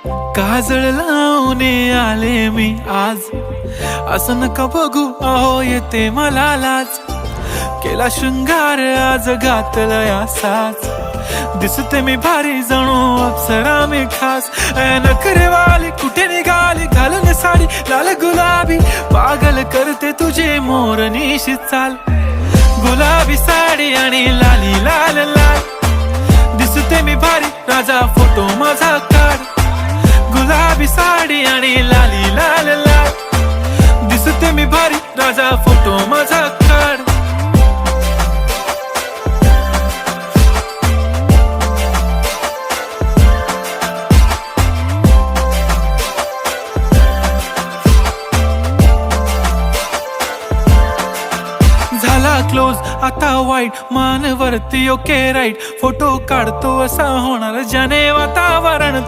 काजळ लावून आले मी आज, असं नका बघू अहो येते मला लाज. केला शृंगार आज घातला साज, दिसते मी भारी जणू अप्सरा मी खास. नखरेवाली कुठे निघाली घालून साडी लाल गुलाबी, पागल करते तुझे मोरनीशी चाल. गुलाबी साडी आणि लाली लाल लाल, दिसते मी भारी राजा फोटो माझा काढ. गुलाबी साडी आणि लाली लाल लाल, दिसते मी भारी राजा फोटो माझा काढ. झाला क्लोज आता वाईट, मान वरती ओके राईट. फोटो काढतो असा होणार ज्याने वातावरण